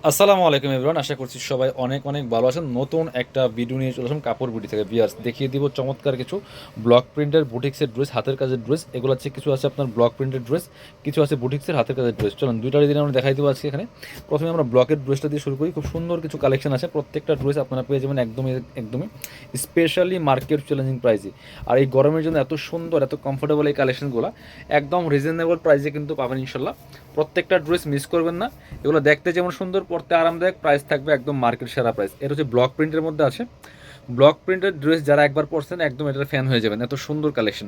আসসালামু আলাইকুম এভরিওয়ান, আশা করছি সবাই অনেক অনেক ভালো আছেন। নতুন একটা ভিডিও নিয়ে চলে আসলাম কাপড় বিডি থেকে। বিয়ার্স দেখিয়ে দিব চমৎকার কিছু ব্লক প্রিন্টের বুটিক্সের ড্রেস, হাতের কাজের ড্রেস। এগুলো হচ্ছে কিছু আছে আপনার ব্লক প্রিন্টের ড্রেস, কিছু আছে বুটিক্সের হাতের কাজের ড্রেস। চলুন দুইটারই দিন আমরা দেখাই দেবো আজকে এখানে। প্রথমে আমরা ব্লকের ড্রেসটা দিয়ে শুরু করি। খুব সুন্দর কিছু কালেকশন আছে, প্রত্যেকটা ড্রেস আপনারা পেয়ে যাবেন একদমই একদমই স্পেশালি মার্কেট চ্যালেঞ্জিং প্রাইসে। আর এই গরমের জন্য এত সুন্দর এত কমফোর্টেবল এই কালেকশনগুলো একদম রিজনেবল প্রাইসে কিন্তু পাবেন ইনশাল্লাহ। প্রত্যেকটা ড্রেস মিস করবেন না। এগুলো দেখতে যেমন সুন্দর, পড়তে আরামদায়ক, প্রাইস থাকবে একদম মার্কেট সেরা প্রাইস। এটা হচ্ছে ব্লক প্রিন্টের মধ্যে আছে। ব্লক প্রিন্টের ড্রেস যারা একবার পরছেন একদম এটার ফ্যান হয়ে যাবেন, এত সুন্দর কালেকশন।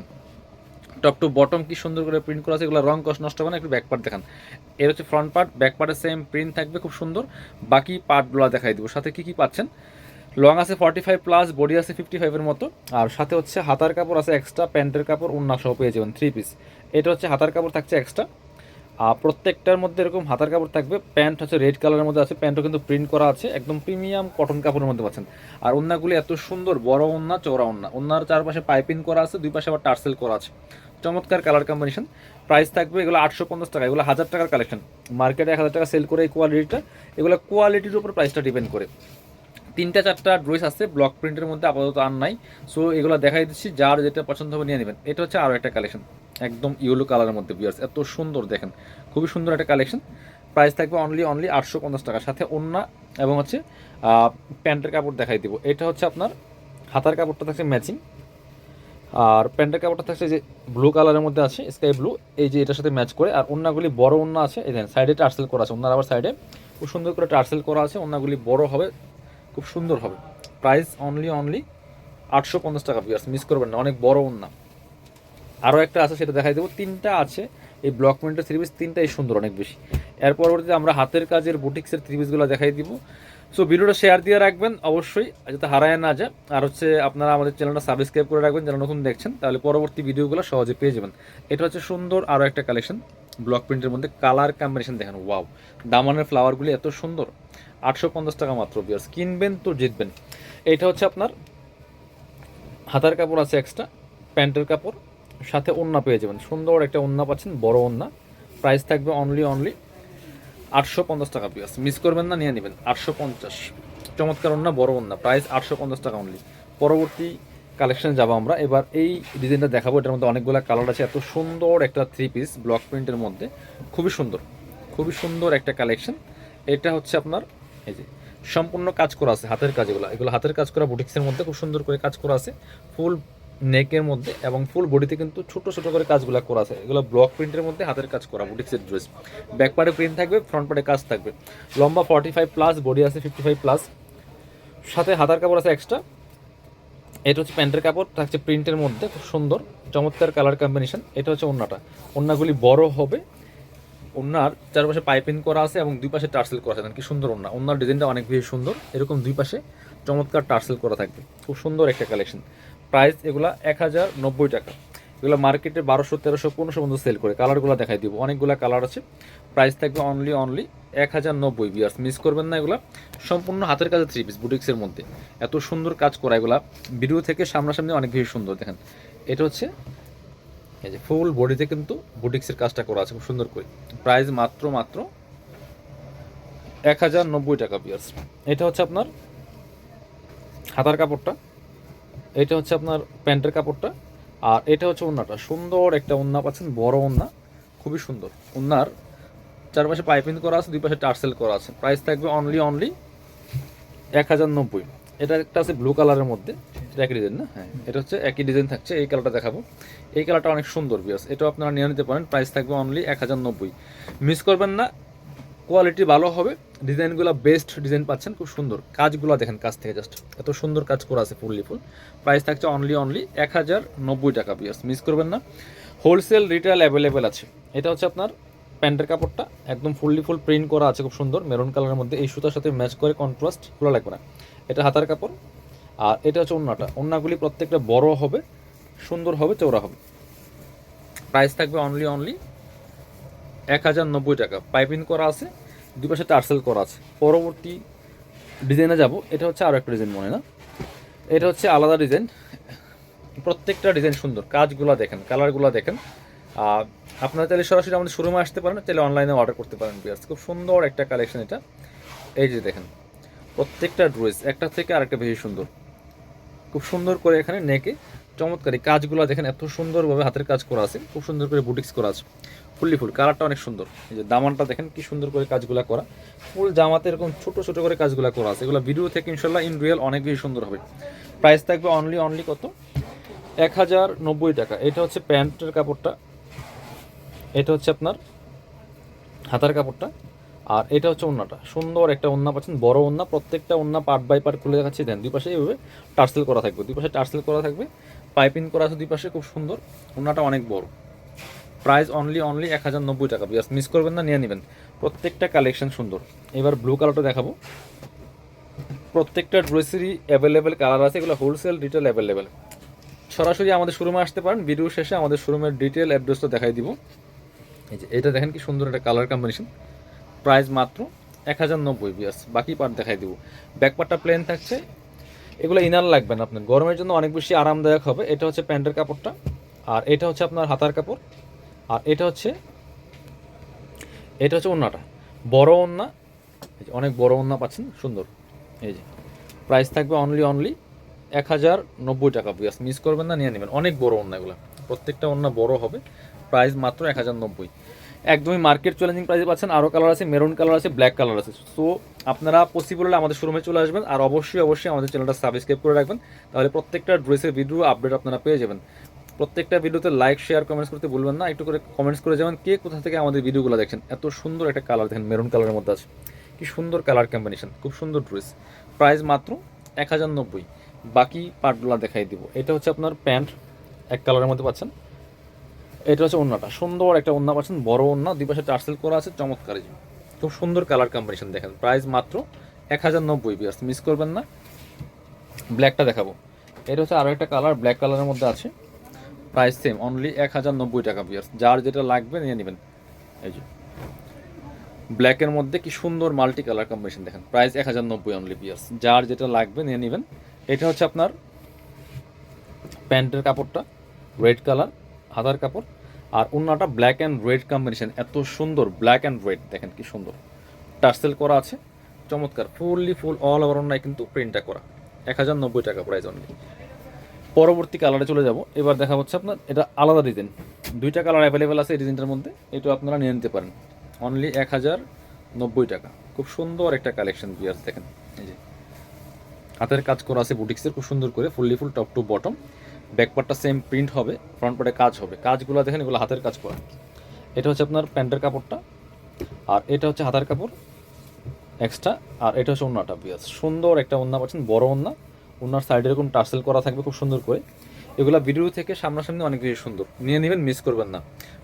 টপ টু বটম কি সুন্দর করে প্রিন্ট করা আছে, এগুলো রং কষ্ট নষ্ট হবে না। একটু ব্যাক পার্ট দেখান। এর হচ্ছে ফ্রন্ট পার্ট, ব্যাক পার্টের সেম প্রিন্ট থাকবে খুব সুন্দর। বাকি পার্টগুলো দেখাই দেবো। সাথে কী কী পাচ্ছেন, লং আছে 45+, বডি আছে 55-এর মতো। আর সাথে হচ্ছে হাতার কাপড় আছে এক্সট্রা, প্যান্টের কাপড় ওড়না সহ পেয়ে যাবেন 3 পিস। এটা হচ্ছে হাতার কাপড় থাকছে এক্সট্রা। আর প্রত্যেকটার মধ্যে এরকম হাতার কাপড় থাকবে। প্যান্ট হচ্ছে রেড কালারের মধ্যে আছে, প্যান্টও কিন্তু প্রিন্ট করা আছে, একদম প্রিমিয়াম কটন কাপড়ের মধ্যে পাচ্ছেন। আর ওড়নাগুলি এত সুন্দর, বড় ওড়না, চওড়া ওড়না। ওড়নার চারপাশে পাইপিং করা আছে, দুই পাশে আবার টার্সেল করা আছে। চমৎকার কালার কম্বিনেশন। প্রাইস থাকবে এগুলো 850 টাকা। এগুলো 1000 টাকার কালেকশন, মার্কেটে 1000 টাকা সেল করে এই কোয়ালিটিটা। এগুলো কোয়ালিটির উপর প্রাইসটা ডিপেন্ড করে। তিনটা চারটা ড্রেস আছে ব্লক প্রিন্টের মধ্যে, আপাতত আর নাই। সো এগুলো দেখাই দিচ্ছি, যার যেটা পছন্দ হবে নিয়ে নেবেন। এটা হচ্ছে আরও একটা কালেকশন, একদম ইয়েলো কালারের মধ্যে বিয়ার্স, এত সুন্দর দেখেন, খুবই সুন্দর একটা কালেকশন। প্রাইস থাকবে অনলি 850 টাকা। সাথে ওড়না এবং হচ্ছে প্যান্টের কাপড় দেখাই দিব। এটা হচ্ছে আপনার হাতার কাপড়টা থাকছে ম্যাচিং, আর প্যান্টের কাপড়টা থাকছে যে ব্লু কালারের মধ্যে আছে, স্কাই ব্লু, এই যে এটার সাথে ম্যাচ করে। আর ওড়নাগুলি বড় ওড়না আছে, এই দেখেন সাইডে টার্সেল করা আছে, ওড়নার আবার সাইডে খুব সুন্দর করে টার্সেল করা আছে। ওড়নাগুলি বড় হবে, খুব সুন্দর হবে। প্রাইস অনলি 850 টাকা বিয়ার্স, মিস করবেন না, অনেক বড় ওড়না। আরও একটা আছে, সেটা দেখাই দেবো। তিনটা আছে এই ব্লক প্রিন্টের থ্রি পিস, তিনটাই সুন্দর অনেক বেশি। এর পরবর্তীতে আমরা হাতের কাজের বুটিক্সের থ্রি পিসগুলো দেখাই দিব। সো ভিডিওটা শেয়ার দিয়ে রাখবেন অবশ্যই, যাতে হারায় না যায়। আর হচ্ছে আপনারা আমাদের চ্যানেলটা সাবস্ক্রাইব করে রাখবেন যারা নতুন দেখছেন, তাহলে পরবর্তী ভিডিওগুলো সহজে পেয়ে যাবেন। এটা হচ্ছে সুন্দর আরও একটা কালেকশন ব্লক প্রিন্টের মধ্যে। কালার কম্বিনেশন দেখেন, ওয়াও, দামানের ফ্লাওয়ারগুলি এত সুন্দর। 850 টাকা মাত্র বিয়ার্স, কিনবেন তো জিতবেন। এইটা হচ্ছে আপনার হাতার কাপড় আছে এক্সট্রা, প্যান্টের কাপড়, সাথে ওড়না পেয়ে যাবেন। সুন্দর একটা ওড়না পাচ্ছেন, বড় ওড়না। প্রাইস থাকবে অনলি 850 টাকা পিস, মিস করবেন না, নিয়ে নেবেন। 850, চমৎকার ওড়না, বড় ওড়না, প্রাইস 850 টাকা অনলি। পরবর্তী কালেকশনে যাবো আমরা। এবার এই ডিজাইনটা দেখাবো, এটার মধ্যে অনেকগুলো কালার আছে। এত সুন্দর একটা থ্রি পিস ব্লক প্রিন্টের মধ্যে, খুবই সুন্দর, খুবই সুন্দর একটা কালেকশন। এটা হচ্ছে আপনার এই যে সম্পূর্ণ কাজ করা আছে, হাতের কাজ। এগুলো হাতের কাজ করা, বুটিক্সের মধ্যে খুব সুন্দর করে কাজ করা আছে। ফুল নেকের মধ্যে এবং ফুল বডিতে কিন্তু ছোট ছোট করে কাজগুলো করা আছে। এগুলো ব্লক প্রিন্টের মধ্যে হাতের কাজ করা বুটিক্সের ড্রেস। ব্যাক পার্টে প্রিন্ট থাকবে, ফ্রন্ট পার্টে কাজ থাকবে। লম্বা 45+, বডি আছে 55+, সাথে হাতার কাপড় আছে এক্সট্রা। এটা হচ্ছে প্যান্টের কাপড়, থাকছে প্রিন্টের মধ্যে, খুব সুন্দর চমৎকার কালার কম্বিনেশন। এটা হচ্ছে ওড়নাটা, ওড়নাগুলি বড় হবে। ওড়নার চারপাশে পাইপিং করা আছে এবং দুই পাশে টার্সেল করা আছে। কি সুন্দর ওড়না, ওড়নার ডিজাইনটা অনেক বেশি সুন্দর। এরকম দুই পাশে চমৎকার টার্সেল করা থাকবে, খুব সুন্দর একটা কালেকশন। প্রাইস এগুলা 1090 টাকা। এগুলো মার্কেটে 1200, 1300, 1500 পর্যন্ত সেল করে। কালারগুলো দেখাই দিব, অনেকগুলো কালার আছে। প্রাইস থাকবে অনলি 1090 বিয়ার্স, মিস করবেন না। এগুলা সম্পূর্ণ হাতের কাজে থ্রি পিস বুটিক্সের মধ্যে, এত সুন্দর কাজ করা। এগুলা ভিডিও থেকে সামনাসামনি অনেক বেশি সুন্দর দেখেন। এটা হচ্ছে এই যে ফুল বডিতে কিন্তু বুটিক্সের কাজটা করা আছে খুব সুন্দর করে। প্রাইস মাত্র 1090 টাকা পিয়ার্স। এটা হচ্ছে আপনার হাতার কাপড়টা, এটা হচ্ছে আপনার প্যান্টের কাপড়টা, আর এটা হচ্ছে ওড়নাটা। সুন্দর একটা ওড়না পাচ্ছেন, বড় ওড়না, খুবই সুন্দর। ওড়নার চারপাশে পাইপিং করা আছে, দুই পাশে টার্সেল করা আছে। প্রাইস থাকবে অনলি 1090। এটা একটা আছে ব্লু কালারের মধ্যে, এটা একই ডিজাইন না? হ্যাঁ, এটা হচ্ছে একই ডিজাইন থাকছে। এই কালারটা দেখাবো, এই কালারটা অনেক সুন্দর বিয়াস, এটাও আপনারা নিয়ে নিতে পারেন। প্রাইস থাকবে অনলি 1090, মিস করবেন না। কোয়ালিটি ভালো হবে, ডিজাইনগুলো বেস্ট ডিজাইন পাচ্ছেন, খুব সুন্দর কাজগুলো দেখেন, কাজ থেকে জাস্ট এত সুন্দর কাজ করা আছে ফুললি ফুল। প্রাইস থাকছে অনলি 1090 টাকা বিয়াস, মিস করবেন না। হোলসেল রিটেল অ্যাভেলেবেল আছে। এটা হচ্ছে আপনার প্যান্টের কাপড়টা, একদম ফুললি ফুল প্রিন্ট করা আছে, খুব সুন্দর মেরুন কালারের মধ্যে। এই সুতার সাথে ম্যাচ করে কন্ট্রাস্ট, খোলা লাগবে না। এটা হাতার কাপড়, আর এটা হচ্ছে ওড়নাটা। ওড়নাগুলি প্রত্যেকটা বড় হবে, সুন্দর হবে, চওড়া হবে। প্রাইস থাকবে অনলি 1090 টাকা। পাইপিং করা আছে, দুই পাশে টার্সেল করা আছে। পরবর্তী ডিজাইনে যাব। এটা হচ্ছে আরও একটা ডিজাইন, মনে না? এটা হচ্ছে আলাদা ডিজাইন। প্রত্যেকটা ডিজাইন সুন্দর, কাজগুলো দেখেন, কালারগুলো দেখেন। আপনারা চাইলে সরাসরি আমাদের শোরুমে আসতে পারেন, চাইলে অনলাইনে অর্ডার করতে পারেন বিয়ার্স। খুব সুন্দর একটা কালেকশন এটা। এই যে দেখেন প্রত্যেকটা ড্রেস একটা থেকে আরেকটা বেশি সুন্দর, খুব সুন্দর করে এখানে নেকে চমৎকার এই কাজগুলো দেখেন, এত সুন্দরভাবে হাতের কাজ করা আছে, খুব সুন্দর করে বুটিক্স করা আছে, ফুললি ফুল কালারটা অনেক সুন্দর। এই যে দামানটা দেখেন কি সুন্দর করে কাজগুলো করা, ফুল জামাতে এরকম ছোট ছোট করে কাজগুলো করা আছে, এগুলো ভিডিও থেকে ইনশাল্লাহ ইন রিয়েল অনেক বেশি সুন্দর হবে। প্রাইস থাকবে অনলি কত, 1090 টাকা। এটা হচ্ছে প্যান্টের কাপড়টা, এটা হচ্ছে আপনার হাতার কাপড়টা, আর এটা হচ্ছে ওন্নাটা, সুন্দর একটা ওন্না পাচ্ছেন, বড় ওন্না, প্রত্যেকটা ওন্না পার্ট বাই পার্ট খুলে দেখাচ্ছি। দেন দুই পাশে এইভাবে টার্সেল করা থাকবে, দুই পাশে টার্সেল করা থাকবে, পাইপিং করা আছে দুই পাশে, খুব সুন্দর, ওন্নাটা অনেক বড়। প্রাইস অনলি 1090 টাকা, বিয়াস মিস করবেন না, নিয়ে নেবেন। প্রত্যেকটা কালেকশন সুন্দর। এবার ব্লু কালারটা দেখাবো, প্রত্যেকটা ড্রেসেরই অ্যাভেলেবেল কালার আছে, এগুলো হোলসেল রিটেল অ্যাভেলেবেল। সরাসরি আমাদের শোরুমে আসতে পারেন, ভিডিও শেষে আমাদের শোরুমের ডিটেল অ্যাড্রেসটা দেখাই দিব। এই যে এটা দেখেন কি সুন্দর একটা কালার কম্বিনেশন, প্রাইস মাত্র 1090 বিয়াস। বাকি পার্ট দেখাই দিব, ব্যাক পার্টটা প্লেন থাকছে, এগুলো ইনার লাগবে না আপনার, গরমের জন্য অনেক বেশি আরামদায়ক হবে। এটা হচ্ছে প্যান্টের কাপড়টা, আর এটা হচ্ছে আপনার হাতার কাপড়, আর এটা হচ্ছে ওন্নাটা, বড় ওন্না, অনেক বড় ওন্না পাচ্ছেন সুন্দর। এই যে প্রাইস থাকবে অনলি 1090 টাকা, বিয়াস মিস করবেন না, নিয়ে নেবেন। অনেক বড় ওন্না, এগুলো প্রত্যেকটা ওন্না বড় হবে, প্রাইস মাত্র 1090, একদমই মার্কেট চ্যালেঞ্জিং প্রাইসে পাচ্ছেন। আরও কালার আছে, মেরুন কালার আছে, ব্ল্যাক কালার আছে। সো আপনারা পসিবল হলে আমাদের শোরুমে চলে আসবেন, আর অবশ্যই আমাদের চ্যানেলটা সাবস্ক্রাইব করে রাখবেন, তাহলে প্রত্যেকটা ড্রেসের ভিডিও আপডেট আপনারা পেয়ে যাবেন। প্রত্যেকটা ভিডিওতে লাইক শেয়ার কমেন্টস করতে ভুলবেন না, একটু করে কমেন্টস করে যাবেন কে কোথা থেকে আমাদের ভিডিওগুলো দেখছেন। এত সুন্দর একটা কালার দেখেন, মেরুন কালারের মধ্যে আছে, কি সুন্দর কালার কম্বিনেশন, খুব সুন্দর ড্রেস, প্রাইস মাত্র 1090। বাকি পার্টগুলো দেখাই দিব। এটা হচ্ছে আপনার প্যান্ট, এক কালারের মধ্যে পাচ্ছেন, এটা হচ্ছে ওন্নাটা, সুন্দর একটা ওন্না পাচ্ছেন, বড় ওন্না, দুই পাশে টার্সেল করা আছে, চমৎকার, খুব সুন্দর কালার কম্বিনেশন দেখেন, প্রাইস মাত্র 1090 বিয়ার্স মিস করবেন না। ব্ল্যাকটা দেখাবো, এটা হচ্ছে আরও একটা কালার, ব্ল্যাক কালারের মধ্যে আছে, প্রাইস সেম অনলি 1090 টাকা বিয়ার্স, যার যেটা লাগবে নিয়ে নেবেন। এই যে ব্ল্যাকের মধ্যে কি সুন্দর মাল্টি কালার কম্বিনেশন দেখেন, প্রাইস 1090 অনলি বিয়ার্স, যার যেটা লাগবে নিয়ে নেবেন। এটা হচ্ছে আপনার প্যান্টের কাপড়টা, রেড কালার, হাতার কাপড়, আর ওন্নাটা ব্ল্যাক অ্যান্ড রেড কম্বিনেশন, এত সুন্দর, ব্ল্যাক অ্যান্ড রেড দেখেন কি সুন্দর, টার্সেল করা আছে, চমৎকার, ফুললি ফুল অল ওভার ওন্নায় কিন্তু প্রিন্টটা করা, 1090 টাকা প্রাইস অনলি। পরবর্তী কালারে চলে যাব, এবার দেখা হচ্ছে আপনার এটা আলাদা ডিজাইন, দুইটা কালার অ্যাভেলেবেল আছে এই ডিজাইনটার মধ্যে, এটা আপনারা নিয়ে নিতে পারেন অনলি 1090 টাকা। খুব সুন্দর একটা কালেকশন বিয়ার্স দেখেন, এই যে হাতের কাজ করা আছে বুটিক্সের, খুব সুন্দর করে fully full top to bottom, back পার্টটা সেম প্রিন্ট হবে, ফ্রন্ট পার্টে কাজ হবে, কাজগুলো দেখেন এগুলো হাতের কাজ করা। এটা হচ্ছে আপনার প্যান্টের কাপড়টা, আর এটা হচ্ছে হাতার কাপড় এক্সট্রা, আর এটা হচ্ছে ওন্নাটা বিয়াস, সুন্দর একটা ওন্না পাচ্ছেন, বড় ওন্না, ওন্নার সাইডে এরকম টার্সেল করা থাকবে খুব সুন্দর করে, এগুলো ভিডিও থেকে সামনাসামনি অনেক বেশি সুন্দর, নিয়ে নেবেন, মিস করবেন না।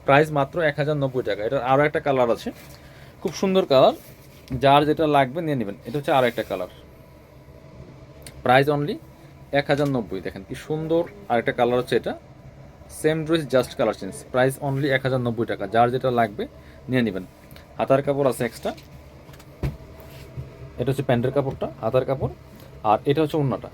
প্রাইস মাত্র 1090 টাকা। এটার আরও একটা কালার আছে, খুব সুন্দর কালার, যার যেটা লাগবে নিয়ে নেবেন। এটা হচ্ছে আরও একটা কালার, প্রাইস অনলি 1090, দেখেন কি সুন্দর, আরেকটা কালার হচ্ছে এটা, same dress just colour change, price only 1090 টাকা, যার যেটা লাগবে নিয়ে নেবেন। হাতার কাপড় আছে এক্সট্রা, এটা হচ্ছে প্যান্টের কাপড়টা, হাতার কাপড়, আর এটা হচ্ছে ওন্নাটা,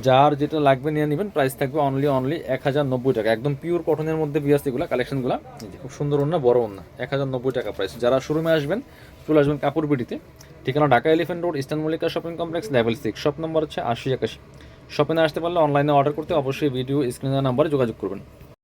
যার যেটা লাগবে নিয়ে নেবেন। প্রাইস থাকবে অনলি 1090 টাকা, একদম পিওর কটনের মধ্যে বিয়াস এগুলো কালেকশনগুলো, খুব সুন্দর ওন্না, বড় ওন্না, 1090 টাকা প্রাইস। যারা শোরুমে আসবেন চলে আসবেন কাপড় বিডিতে, ঠিকানা Dhaka elephant road, eastern Mallika shopping complex, level 6, shop number হচ্ছে 8081। শপে না আসতে পারলে অনলাইনে অর্ডার করতে অবশ্যই ভিডিও স্ক্রিনের নাম্বারে যোগাযোগ করবেন।